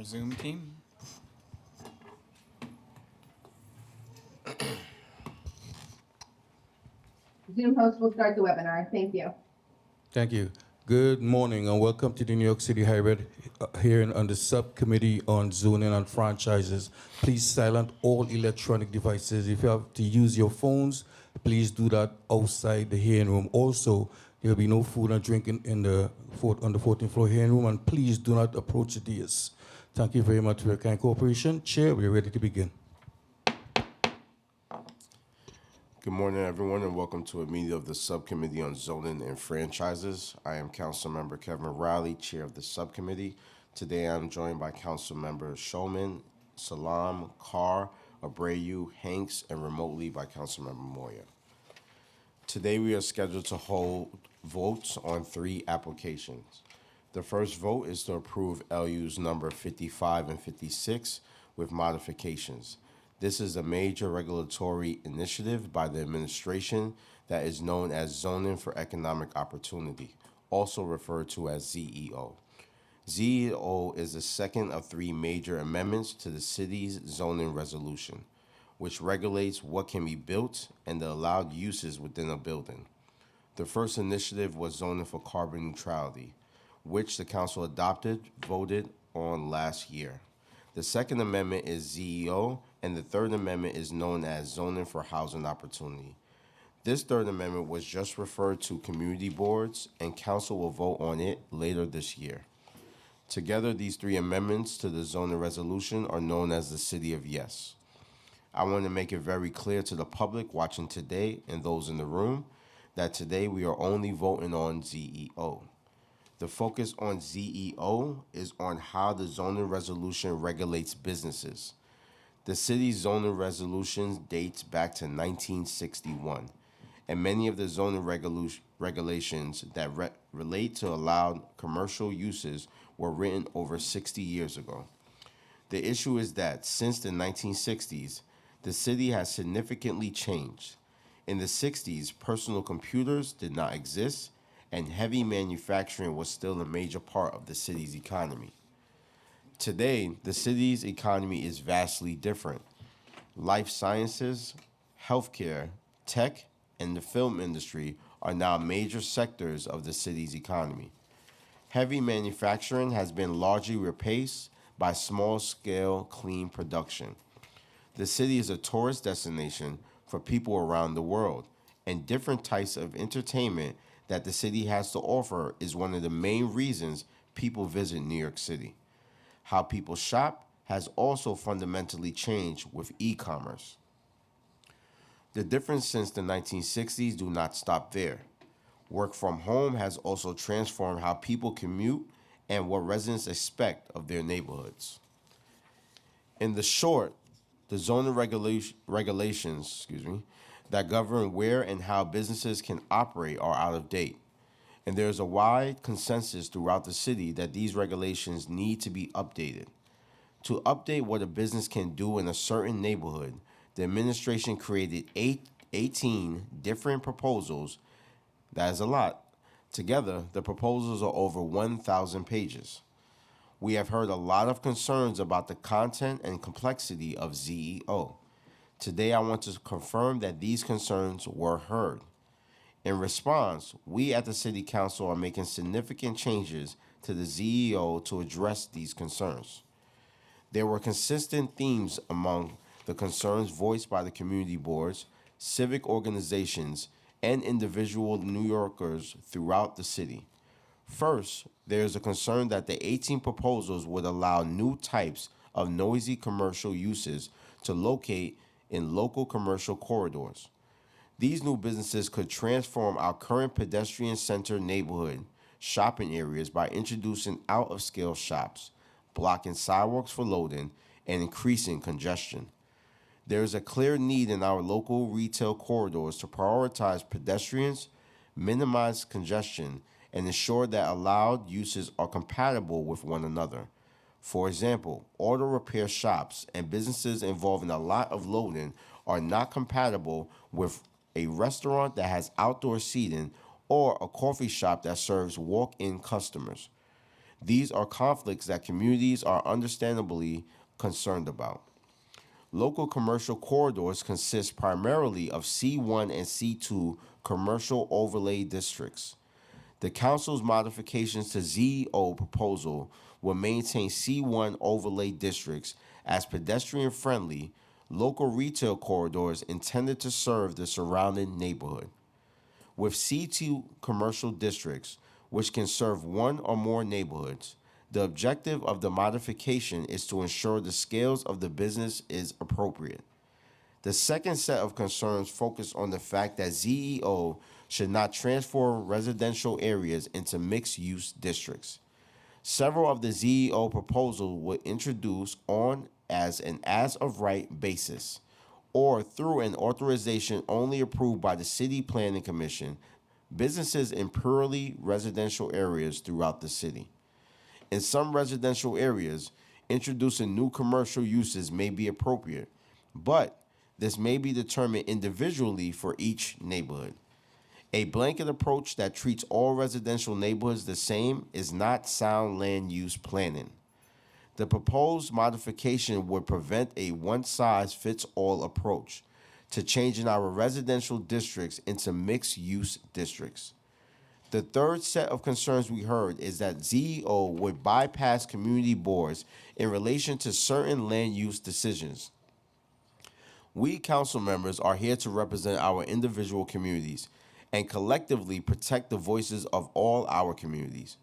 our Zoom team. Zoom host will start the webinar. Thank you. Thank you. Good morning and welcome to the New York City Hybrid hearing on the subcommittee on zoning and franchises. Please silence all electronic devices. If you have to use your phones, please do that outside the hearing room. Also, there will be no food and drinking on the 14th floor hearing room, and please do not approach the dais. Thank you very much for your kind cooperation. Chair, we're ready to begin. Good morning, everyone, and welcome to a meeting of the Subcommittee on Zoning and Franchises. I am Councilmember Kevin Riley, Chair of the Subcommittee. Today, I'm joined by Councilmembers Showman, Salam, Carr, Abreu, Hanks, and remotely by Councilmember Moya. Today, we are scheduled to hold votes on 3 applications. The first vote is to approve LUs number 55 and 56 with modifications. This is a major regulatory initiative by the administration that is known as Zoning for Economic Opportunity, also referred to as ZEO. ZEO is the second of 3 major amendments to the city's zoning resolution, which regulates what can be built and the allowed uses within a building. The first initiative was zoning for carbon neutrality, which the council voted on last year. The second amendment is ZEO, and the third amendment is known as Zoning for Housing Opportunity. This third amendment was just referred to community boards, and council will vote on it later this year. Together, these 3 amendments to the zoning resolution are known as the City of Yes. I want to make it very clear to the public watching today and those in the room that today we are only voting on ZEO. The focus on ZEO is on how the zoning resolution regulates businesses. The city's zoning resolutions dates back to 1961, and many of the zoning regulations that relate to allowed commercial uses were written over 60 years ago. The issue is that since the 1960s, the city has significantly changed. In the 60s, personal computers did not exist, and heavy manufacturing was still a major part of the city's economy. Today, the city's economy is vastly different. Life sciences, healthcare, tech, and the film industry are now major sectors of the city's economy. Heavy manufacturing has been largely replaced by small-scale clean production. The city is a tourist destination for people around the world, and different types of entertainment that the city has to offer is one of the main reasons people visit New York City. How people shop has also fundamentally changed with e-commerce. The difference since the 1960s do not stop there. Work from home has also transformed how people commute and what residents expect of their neighborhoods. In the short, the zoning regulations that govern where and how businesses can operate are out of date. And there is a wide consensus throughout the city that these regulations need to be updated. To update what a business can do in a certain neighborhood, the administration created 18 different proposals. That is a lot. Together, the proposals are over 1,000 pages. We have heard a lot of concerns about the content and complexity of ZEO. Today, I want to confirm that these concerns were heard. In response, we at the City Council are making significant changes to the ZEO to address these concerns. There were consistent themes among the concerns voiced by the community boards, civic organizations, and individual New Yorkers throughout the city. First, there is a concern that the 18 proposals would allow new types of noisy commercial uses to locate in local commercial corridors. These new businesses could transform our current pedestrian-centered neighborhood shopping areas by introducing out-of-scale shops, blocking sidewalks for loading, and increasing congestion. There is a clear need in our local retail corridors to prioritize pedestrians, minimize congestion, and ensure that allowed uses are compatible with one another. For example, auto repair shops and businesses involving a lot of loading are not compatible with a restaurant that has outdoor seating or a coffee shop that serves walk-in customers. These are conflicts that communities are understandably concerned about. Local commercial corridors consist primarily of C1 and C2 commercial overlay districts. The council's modifications to ZEO proposal will maintain C1 overlay districts as pedestrian-friendly local retail corridors intended to serve the surrounding neighborhood. With C2 commercial districts, which can serve one or more neighborhoods, the objective of the modification is to ensure the scales of the business is appropriate. The second set of concerns focus on the fact that ZEO should not transform residential areas into mixed-use districts. Several of the ZEO proposals were introduced on as an as-of-right basis or through an authorization only approved by the City Planning Commission, businesses in purely residential areas throughout the city. In some residential areas, introducing new commercial uses may be appropriate, but this may be determined individually for each neighborhood. A blanket approach that treats all residential neighborhoods the same is not sound land use planning. The proposed modification would prevent a one-size-fits-all approach to changing our residential districts into mixed-use districts. The third set of concerns we heard is that ZEO would bypass community boards in relation to certain land use decisions. We council members are here to represent our individual communities and collectively protect the voices of all our communities.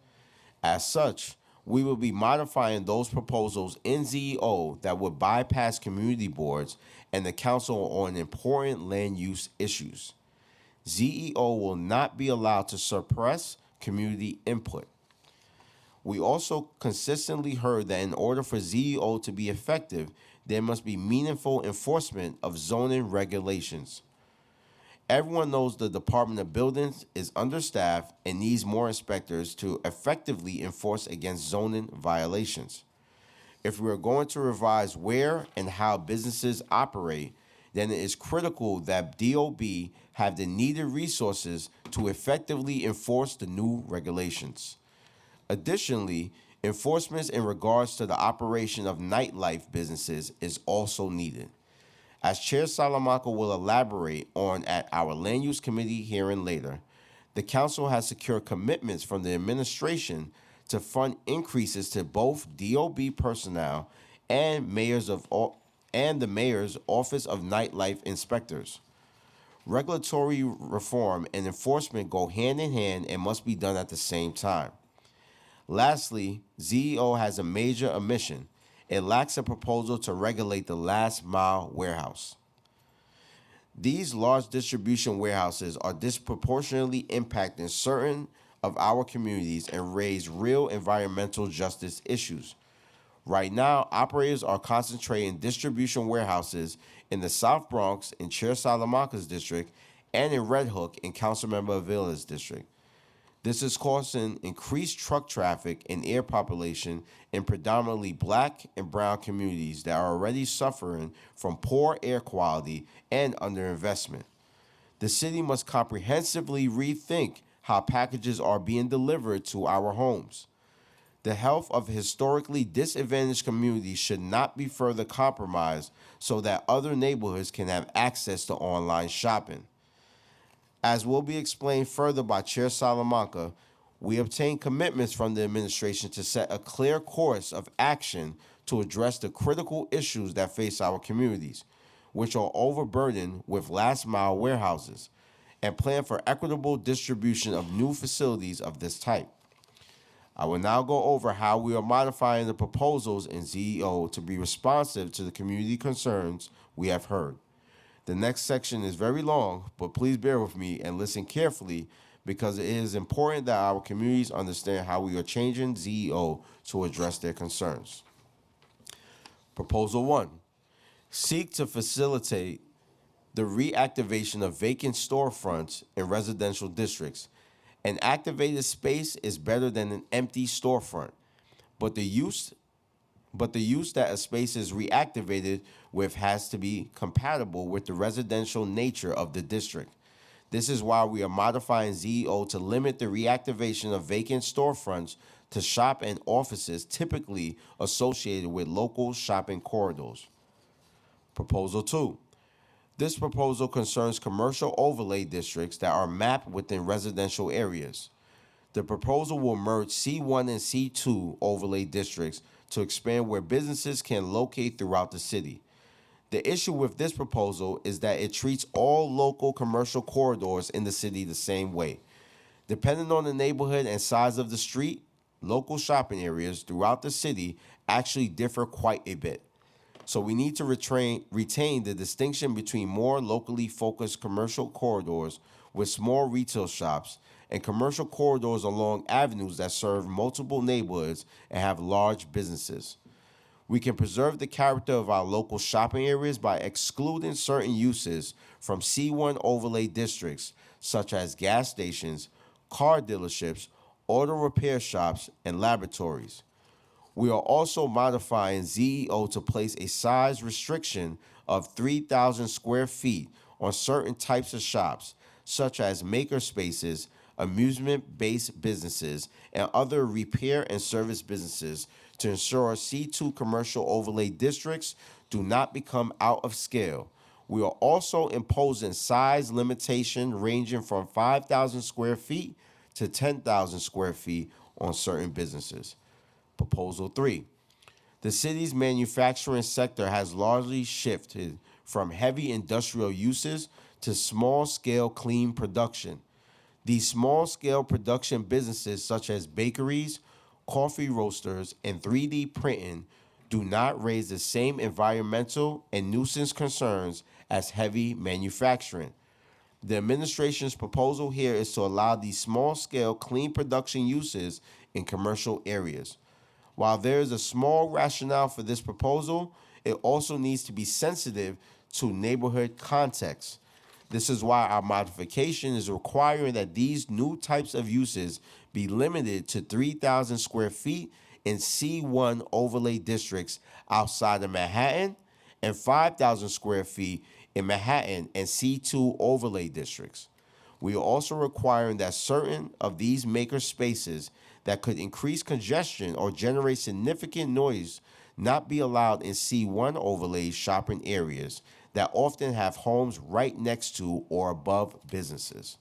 As such, we will be modifying those proposals in ZEO that would bypass community boards and the council on important land use issues. ZEO will not be allowed to suppress community input. We also consistently heard that in order for ZEO to be effective, there must be meaningful enforcement of zoning regulations. Everyone knows the Department of Buildings is understaffed and needs more inspectors to effectively enforce against zoning violations. If we are going to revise where and how businesses operate, then it is critical that DOB have the needed resources to effectively enforce the new regulations. Additionally, enforcement in regards to the operation of nightlife businesses is also needed. As Chair Salamanca will elaborate on at our Land Use Committee hearing later, the council has secured commitments from the administration to fund increases to both DOB personnel and the mayor's Office of Nightlife Inspectors. Regulatory reform and enforcement go hand in hand and must be done at the same time. Lastly, ZEO has a major omission. It lacks a proposal to regulate the last mile warehouse. These large distribution warehouses are disproportionately impacting certain of our communities and raise real environmental justice issues. Right now, operators are concentrating distribution warehouses in the South Bronx in Chair Salamanca's district and in Red Hook in Councilmember Avila's district. This is causing increased truck traffic and air population in predominantly black and brown communities that are already suffering from poor air quality and underinvestment. The city must comprehensively rethink how packages are being delivered to our homes. The health of historically disadvantaged communities should not be further compromised so that other neighborhoods can have access to online shopping. As will be explained further by Chair Salamanca, we obtained commitments from the administration to set a clear course of action to address the critical issues that face our communities, which are overburdened with last-mile warehouses, and plan for equitable distribution of new facilities of this type. I will now go over how we are modifying the proposals in ZEO to be responsive to the community concerns we have heard. The next section is very long, but please bear with me and listen carefully because it is important that our communities understand how we are changing ZEO to address their concerns. Proposal 1, seek to facilitate the reactivation of vacant storefronts in residential districts. An activated space is better than an empty storefront, but the use that a space is reactivated with has to be compatible with the residential nature of the district. This is why we are modifying ZEO to limit the reactivation of vacant storefronts to shop and offices typically associated with local shopping corridors. Proposal 2. This proposal concerns commercial overlay districts that are mapped within residential areas. The proposal will merge C1 and C2 overlay districts to expand where businesses can locate throughout the city. The issue with this proposal is that it treats all local commercial corridors in the city the same way. Depending on the neighborhood and size of the street, local shopping areas throughout the city actually differ quite a bit. So we need to retain the distinction between more locally focused commercial corridors with small retail shops and commercial corridors along avenues that serve multiple neighborhoods and have large businesses. We can preserve the character of our local shopping areas by excluding certain uses from C1 overlay districts, such as gas stations, car dealerships, auto repair shops, and laboratories. We are also modifying ZEO to place a size restriction of 3,000 square feet on certain types of shops, such as maker spaces, amusement-based businesses, and other repair and service businesses to ensure C2 commercial overlay districts do not become out of scale. We are also imposing size limitation ranging from 5,000 square feet to 10,000 square feet on certain businesses. Proposal 3. The city's manufacturing sector has largely shifted from heavy industrial uses to small-scale clean production. These small-scale production businesses such as bakeries, coffee roasters, and 3D printing do not raise the same environmental and nuisance concerns as heavy manufacturing. The administration's proposal here is to allow these small-scale clean production uses in commercial areas. While there is a small rationale for this proposal, it also needs to be sensitive to neighborhood context. This is why our modification is requiring that these new types of uses be limited to 3,000 square feet in C1 overlay districts outside of Manhattan and 5,000 square feet in Manhattan and C2 overlay districts. We are also requiring that certain of these maker spaces that could increase congestion or generate significant noise not be allowed in C1 overlay shopping areas that often have homes right next to or above businesses.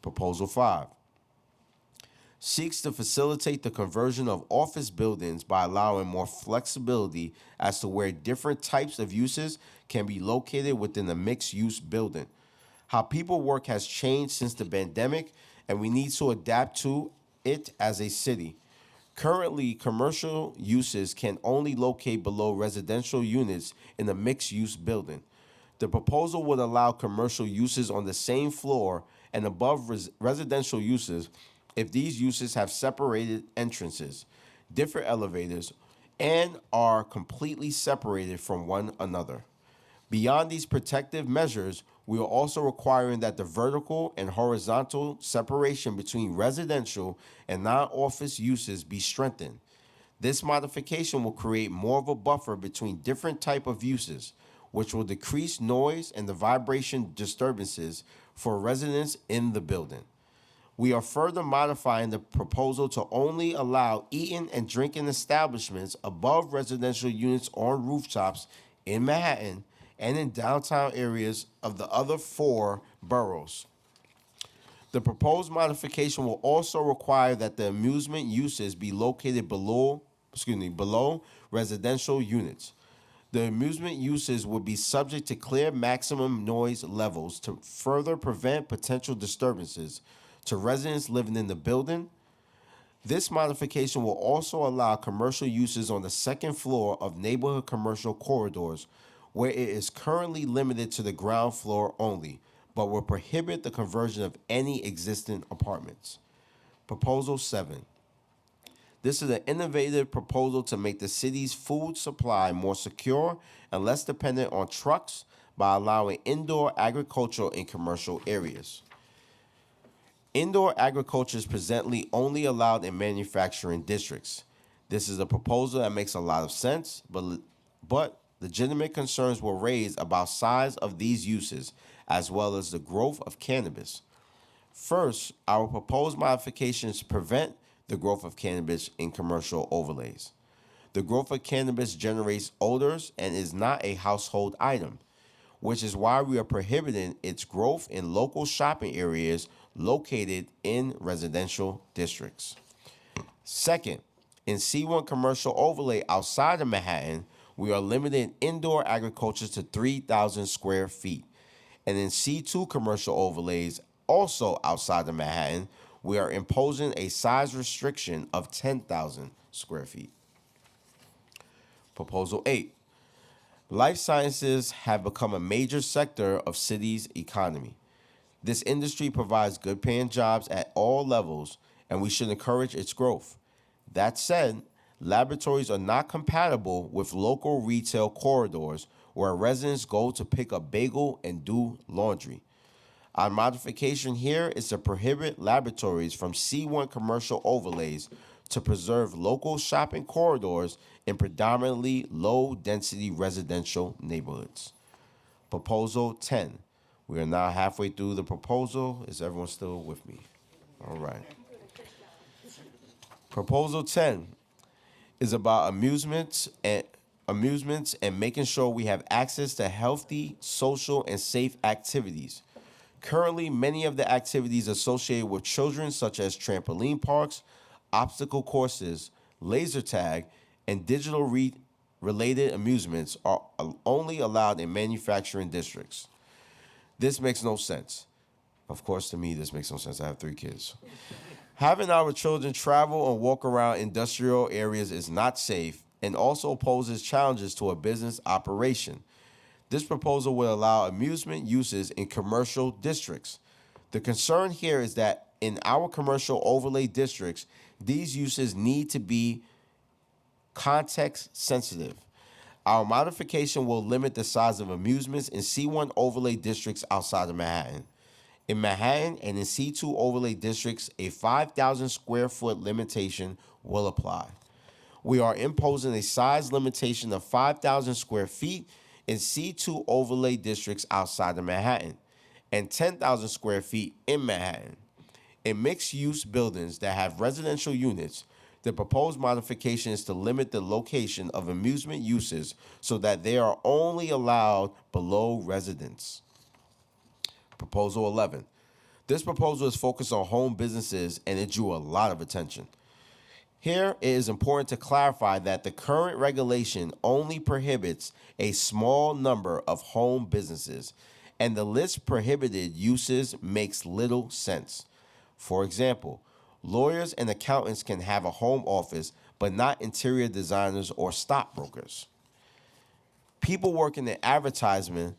Proposal 5 seeks to facilitate the conversion of office buildings by allowing more flexibility as to where different types of uses can be located within a mixed-use building. How people work has changed since the pandemic, and we need to adapt to it as a city. Currently, commercial uses can only locate below residential units in a mixed-use building. The proposal would allow commercial uses on the same floor and above residential uses if these uses have separated entrances, different elevators, and are completely separated from one another. Beyond these protective measures, we are also requiring that the vertical and horizontal separation between residential and non-office uses be strengthened. This modification will create more of a buffer between different types of uses, which will decrease noise and the vibration disturbances for residents in the building. We are further modifying the proposal to only allow eating and drinking establishments above residential units on rooftops in Manhattan and in downtown areas of the other 4 boroughs. The proposed modification will also require that the amusement uses be located below residential units. The amusement uses would be subject to clear maximum noise levels to further prevent potential disturbances to residents living in the building. This modification will also allow commercial uses on the second floor of neighborhood commercial corridors where it is currently limited to the ground floor only, but will prohibit the conversion of any existing apartments. Proposal 7. This is an innovative proposal to make the city's food supply more secure and less dependent on trucks by allowing indoor agriculture in commercial areas. Indoor agriculture is presently only allowed in manufacturing districts. This is a proposal that makes a lot of sense, but legitimate concerns were raised about size of these uses as well as the growth of cannabis. First, our proposed modifications prevent the growth of cannabis in commercial overlays. The growth of cannabis generates odors and is not a household item, which is why we are prohibiting its growth in local shopping areas located in residential districts. Second, in C1 commercial overlay outside of Manhattan, we are limiting indoor agriculture to 3,000 square feet. And in C2 commercial overlays, also outside of Manhattan, we are imposing a size restriction of 10,000 square feet. Proposal 8. Life sciences have become a major sector of cities' economy. This industry provides good paying jobs at all levels, and we should encourage its growth. That said, laboratories are not compatible with local retail corridors where residents go to pick up bagel and do laundry. Our modification here is to prohibit laboratories from C1 commercial overlays to preserve local shopping corridors in predominantly low-density residential neighborhoods. Proposal 10. We are now halfway through the proposal. Is everyone still with me? All right. Proposal 10 is about amusements and making sure we have access to healthy, social, and safe activities. Currently, many of the activities associated with children, such as trampoline parks, obstacle courses, laser tag, and digital related amusements, are only allowed in manufacturing districts. This makes no sense. Of course, to me, this makes no sense. I have 3 kids. Having our children travel and walk around industrial areas is not safe and also poses challenges to a business operation. This proposal will allow amusement uses in commercial districts. The concern here is that in our commercial overlay districts, these uses need to be context sensitive. Our modification will limit the size of amusements in C1 overlay districts outside of Manhattan. In Manhattan and in C2 overlay districts, a 5,000 square foot limitation will apply. We are imposing a size limitation of 5,000 square feet in C2 overlay districts outside of Manhattan and 10,000 square feet in Manhattan. In mixed-use buildings that have residential units, the proposed modification is to limit the location of amusement uses so that they are only allowed below residents. Proposal 11. This proposal is focused on home businesses and it drew a lot of attention. Here, it is important to clarify that the current regulation only prohibits a small number of home businesses, and the list prohibited uses makes little sense. For example, lawyers and accountants can have a home office, but not interior designers or stockbrokers. People working in advertising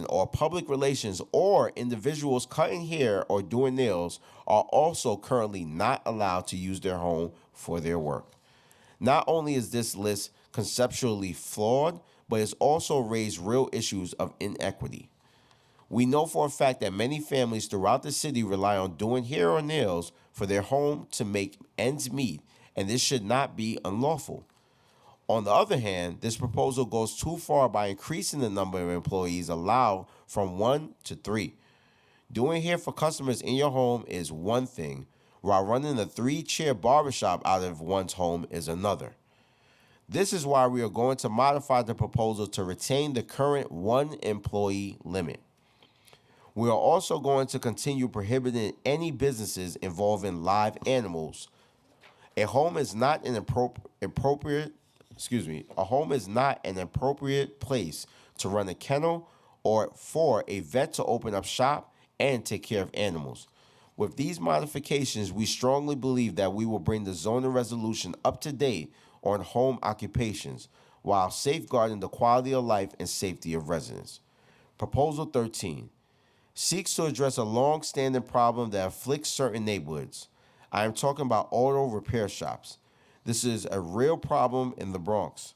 or public relations, or individuals cutting hair or doing nails are also currently not allowed to use their home for their work. Not only is this list conceptually flawed, but it's also raised real issues of inequity. We know for a fact that many families throughout the city rely on doing hair or nails for their home to make ends meet, and this should not be unlawful. On the other hand, this proposal goes too far by increasing the number of employees allowed from 1 to 3. Doing hair for customers in your home is one thing, while running a 3-chair barbershop out of one's home is another. This is why we are going to modify the proposal to retain the current 1-employee limit. We are also going to continue prohibiting any businesses involving live animals. A home is not an appropriate place to run a kennel or for a vet to open up shop and take care of animals. With these modifications, we strongly believe that we will bring the zoning resolution up to date on home occupations while safeguarding the quality of life and safety of residents. Proposal 13 seeks to address a long-standing problem that afflicts certain neighborhoods. I am talking about auto repair shops. This is a real problem in the Bronx.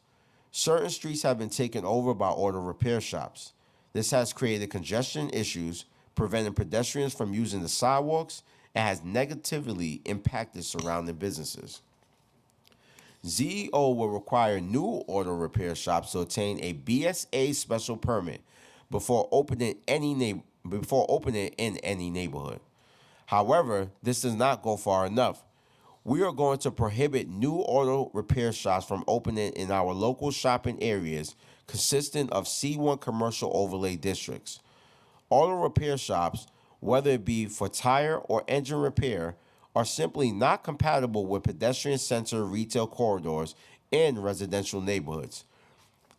Certain streets have been taken over by auto repair shops. This has created congestion issues, preventing pedestrians from using the sidewalks, and has negatively impacted surrounding businesses. ZEO will require new auto repair shops to obtain a BSA special permit before opening in any neighborhood. However, this does not go far enough. We are going to prohibit new auto repair shops from opening in our local shopping areas consisting of C1 commercial overlay districts. Auto repair shops, whether it be for tire or engine repair, are simply not compatible with pedestrian-centered retail corridors in residential neighborhoods.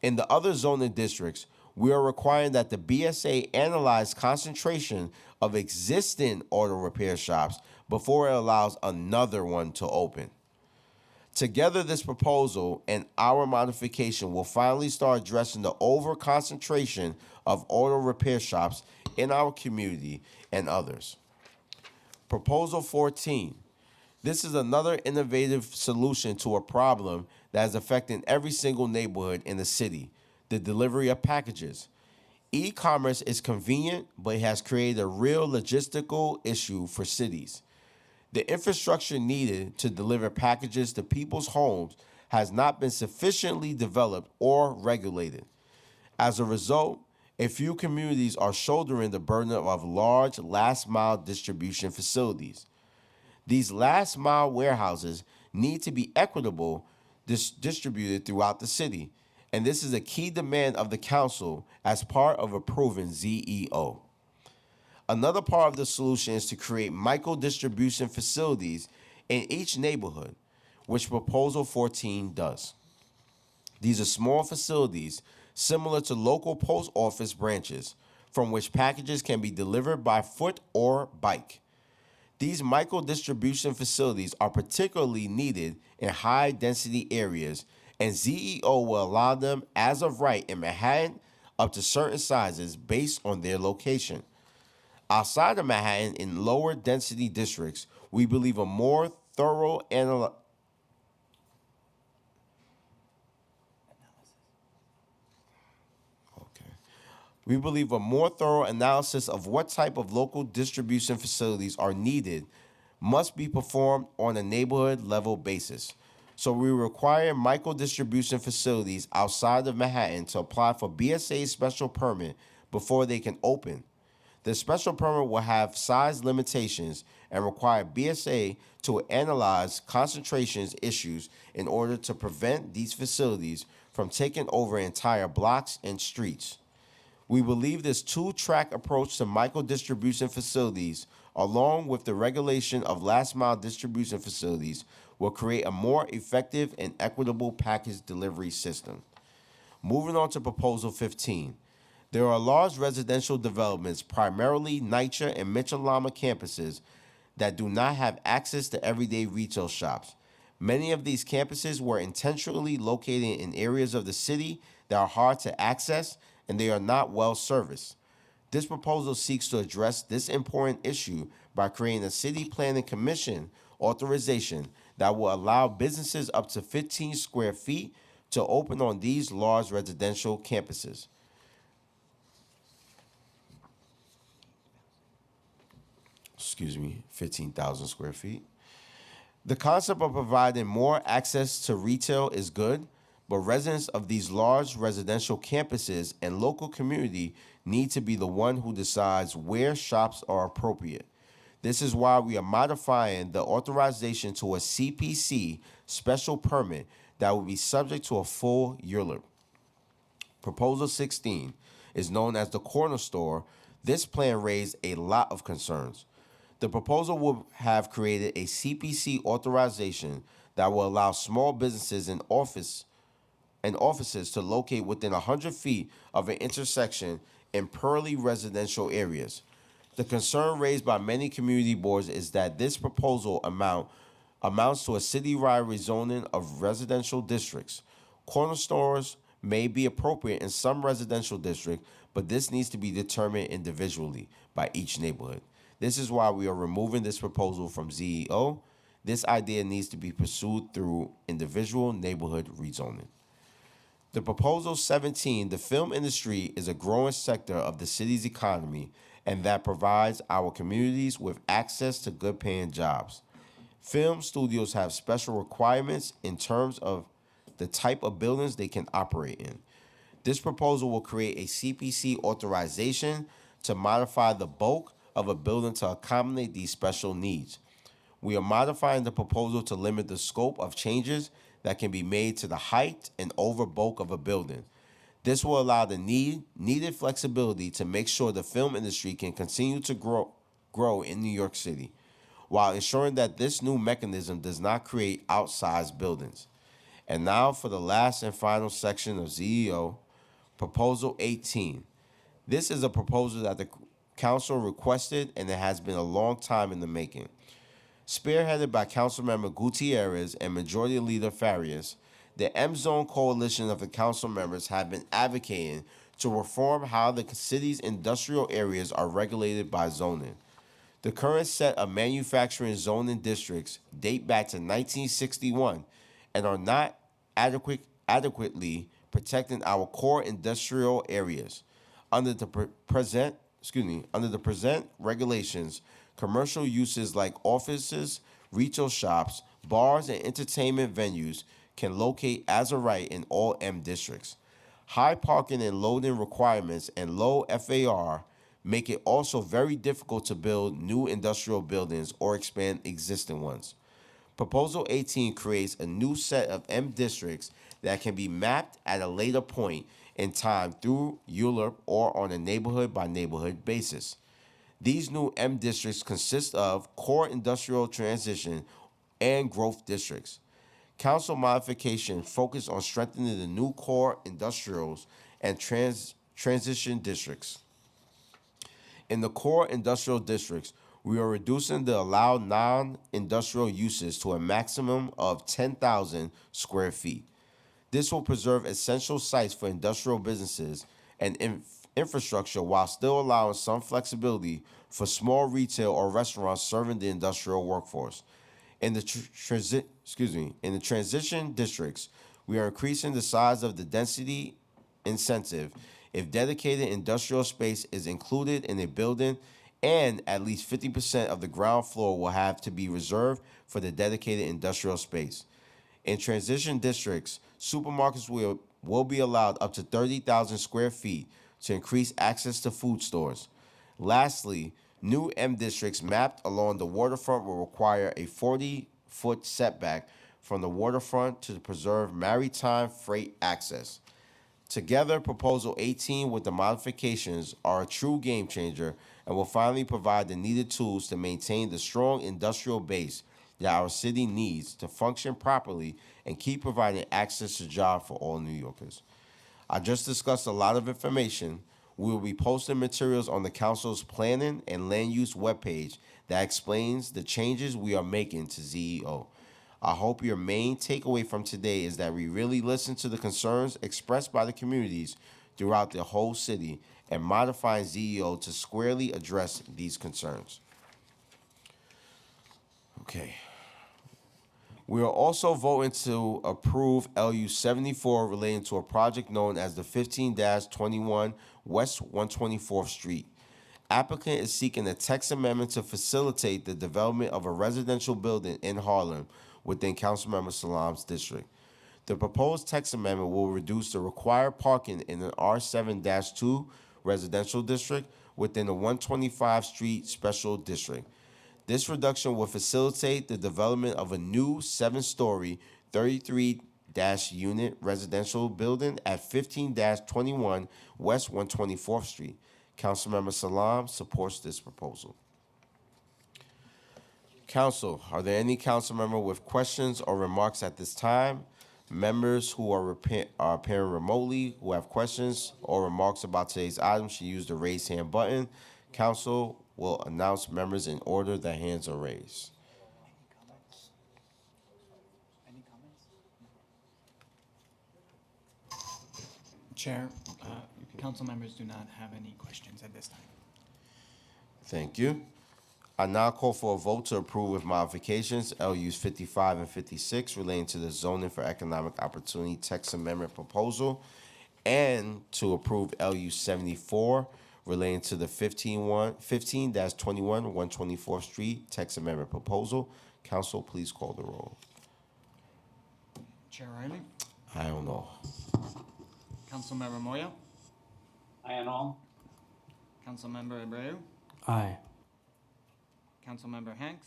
In the other zoning districts, we are requiring that the BSA analyze concentration of existing auto repair shops before it allows another one to open. Together, this proposal and our modification will finally start addressing the over-concentration of auto repair shops in our community and others. Proposal 14. This is another innovative solution to a problem that is affecting every single neighborhood in the city, the delivery of packages. E-commerce is convenient, but it has created a real logistical issue for cities. The infrastructure needed to deliver packages to people's homes has not been sufficiently developed or regulated. As a result, a few communities are shouldering the burden of large last-mile distribution facilities. These last-mile warehouses need to be equitable distributed throughout the city, and this is a key demand of the council as part of approving ZEO. Another part of the solution is to create micro-distribution facilities in each neighborhood, which Proposal 14 does. These are small facilities similar to local post office branches from which packages can be delivered by foot or bike. These micro-distribution facilities are particularly needed in high-density areas, and ZEO will allow them as of right in Manhattan up to certain sizes based on their location. Outside of Manhattan, in lower density districts, we believe a more thorough analysis of what type of local distribution facilities are needed must be performed on a neighborhood level basis. So we require micro distribution facilities outside of Manhattan to apply for BSA special permit before they can open. The special permit will have size limitations and require BSA to analyze concentrations issues in order to prevent these facilities from taking over entire blocks and streets. We believe this two-track approach to micro-distribution facilities, along with the regulation of last-mile distribution facilities, will create a more effective and equitable package delivery system. Moving on to Proposal 15. There are large residential developments, primarily NYCHA and Mitchell-Lama campuses, that do not have access to everyday retail shops. Many of these campuses were intentionally located in areas of the city that are hard to access, and they are not well serviced. This proposal seeks to address this important issue by creating a city planning commission authorization that will allow businesses up to 15 square feet to open on these large residential campuses. 15,000 square feet. The concept of providing more access to retail is good, but residents of these large residential campuses and local community need to be the one who decides where shops are appropriate. This is why we are modifying the authorization to a CPC special permit that will be subject to a full ULURP. Proposal 16 is known as the corner store. This plan raised a lot of concerns. The proposal will have created a CPC authorization that will allow small businesses and offices to locate within 100 feet of an intersection in poorly residential areas. The concern raised by many community boards is that this proposal amounts to a citywide rezoning of residential districts. Corner stores may be appropriate in some residential districts, but this needs to be determined individually by each neighborhood. This is why we are removing this proposal from ZEO. This idea needs to be pursued through individual neighborhood rezoning. The Proposal 17, the film industry is a growing sector of the city's economy and that provides our communities with access to good-paying jobs. Film studios have special requirements in terms of the type of buildings they can operate in. This proposal will create a CPC authorization to modify the bulk of a building to accommodate these special needs. We are modifying the proposal to limit the scope of changes that can be made to the height and over bulk of a building. This will allow the needed flexibility to make sure the film industry can continue to grow in New York City, while ensuring that this new mechanism does not create outsized buildings. And now for the last and final section of ZEO, Proposal 18. This is a proposal that the council requested, and it has been a long time in the making. Spearheaded by Councilmember Gutierrez and Majority Leader Farias, the M-Zone coalition of the council members have been advocating to reform how the city's industrial areas are regulated by zoning. The current set of manufacturing zoning districts date back to 1961 and are not adequately protecting our core industrial areas. Under the present regulations, commercial uses like offices, retail shops, bars, and entertainment venues can locate as a right in all M districts. High parking and loading requirements and low FAR make it also very difficult to build new industrial buildings or expand existing ones. Proposal 18 creates a new set of M districts that can be mapped at a later point in time through ULURP or on a neighborhood-by-neighborhood basis. These new M districts consist of core industrial transition and growth districts. Council modification focus on strengthening the new core industrials and transition districts. In the core industrial districts, we are reducing the allowed non-industrial uses to a maximum of 10,000 square feet. This will preserve essential sites for industrial businesses and infrastructure while still allowing some flexibility for small retail or restaurants serving the industrial workforce. In the transition districts, we are increasing the size of the density incentive if dedicated industrial space is included in a building, and at least 50% of the ground floor will have to be reserved for the dedicated industrial space. In transition districts, supermarkets will be allowed up to 30,000 square feet to increase access to food stores. Lastly, new M districts mapped along the waterfront will require a 40-foot setback from the waterfront to preserve maritime freight access. Together, Proposal 18 with the modifications are a true game changer and will finally provide the needed tools to maintain the strong industrial base that our city needs to function properly and keep providing access to jobs for all New Yorkers. I just discussed a lot of information. We will be posting materials on the council's planning and land use webpage that explains the changes we are making to ZEO. I hope your main takeaway from today is that we really listen to the concerns expressed by the communities throughout the whole city and modifying ZEO to squarely address these concerns. Okay. We are also voting to approve LU 74 relating to a project known as the 15-21 West 124th Street. Applicant is seeking a text amendment to facilitate the development of a residential building in Harlem within Councilmember Salam's district. The proposed text amendment will reduce the required parking in an R7-2 residential district within the 125th Street Special District. This reduction will facilitate the development of a new 7-story, 33-unit residential building at 15-21 West 124th Street. Councilmember Salam supports this proposal. Council, are there any council member with questions or remarks at this time? Members who are appearing remotely who have questions or remarks about today's item should use the raise hand button. Council will announce members in order their hands are raised. Any comments? Chair, council members do not have any questions at this time. Thank you. I now call for a vote to approve with modifications LUs 55 and 56 relating to the zoning for economic opportunity text amendment proposal, and to approve LU 74 relating to the 15-21 124th Street text amendment proposal. Council, please call the roll. Chair Riley, I don't know. Councilmember Moya, Aye on all. Councilmember Abreu, Aye. Councilmember Hanks,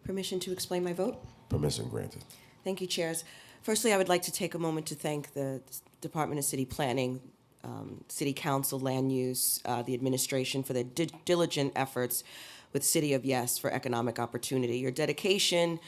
Permission to explain my vote? Permission granted. Thank you, chairs. Firstly, I would like to take a moment to thank the Department of City Planning, City Council, Land Use, the administration for their diligent efforts with City of Yes for economic opportunity. Your dedication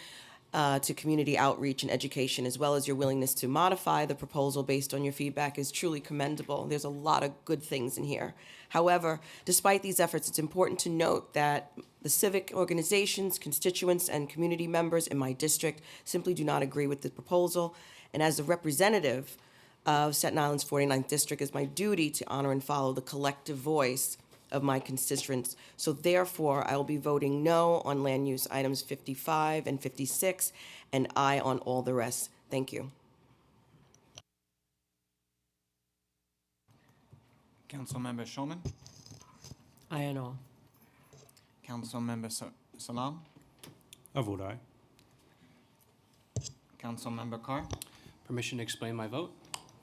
to community outreach and education, as well as your willingness to modify the proposal based on your feedback, is truly commendable. There's a lot of good things in here. However, despite these efforts, it's important to note that the civic organizations, constituents, and community members in my district simply do not agree with the proposal. And as a representative of Staten Island's 49th District, it's my duty to honor and follow the collective voice of my constituents. So therefore, I will be voting no on land use items 55 and 56, and aye on all the rest. Thank you. Councilmember Shulman, Aye on all. Councilmember Salam, I vote aye. Councilmember Carr, Permission to explain my vote?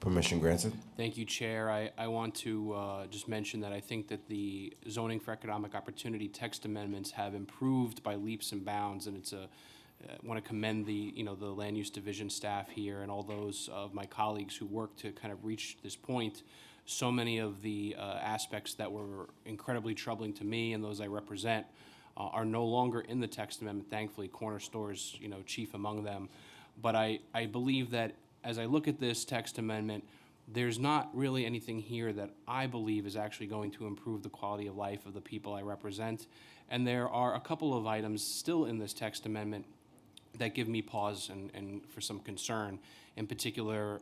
Permission granted. Thank you, Chair. I want to just mention that I think that the zoning for economic opportunity text amendments have improved by leaps and bounds, and I want to commend the land use division staff here and all those of my colleagues who worked to kind of reach this point. So many of the aspects that were incredibly troubling to me and those I represent are no longer in the text amendment, thankfully, corner stores, chief among them. But I believe that as I look at this text amendment, there's not really anything here that I believe is actually going to improve the quality of life of the people I represent. And there are a couple of items still in this text amendment that give me pause and for some concern. In particular,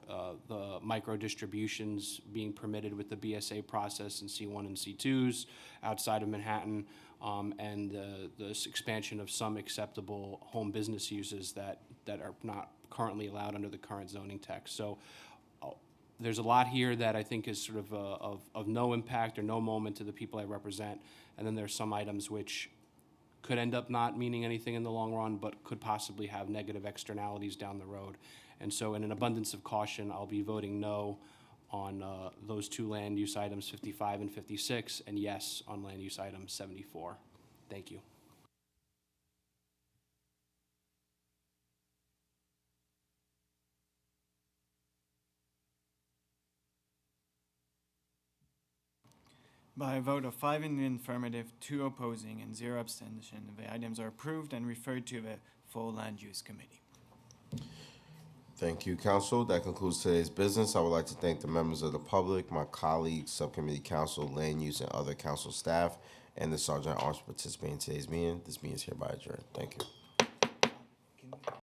the micro distributions being permitted with the BSA process in C1 and C2s outside of Manhattan, and this expansion of some acceptable home business uses that are not currently allowed under the current zoning text. So there's a lot here that I think is sort of no impact or no moment to the people I represent. And then there's some items which could end up not meaning anything in the long run, but could possibly have negative externalities down the road. And so in an abundance of caution, I'll be voting no on those two land use items 55 and 56, and yes on land use item 74. Thank you. By a vote of 5 in the affirmative, 2 opposing, and 0 abstention, the items are approved and referred to the full Land Use Committee. Thank you, Council. That concludes today's business. I would like to thank the members of the public, my colleagues, Subcommittee Council, Land Use, and other Council staff, and the Sergeant at Arms for participating in today's meeting. This meeting is hereby adjourned. Thank you.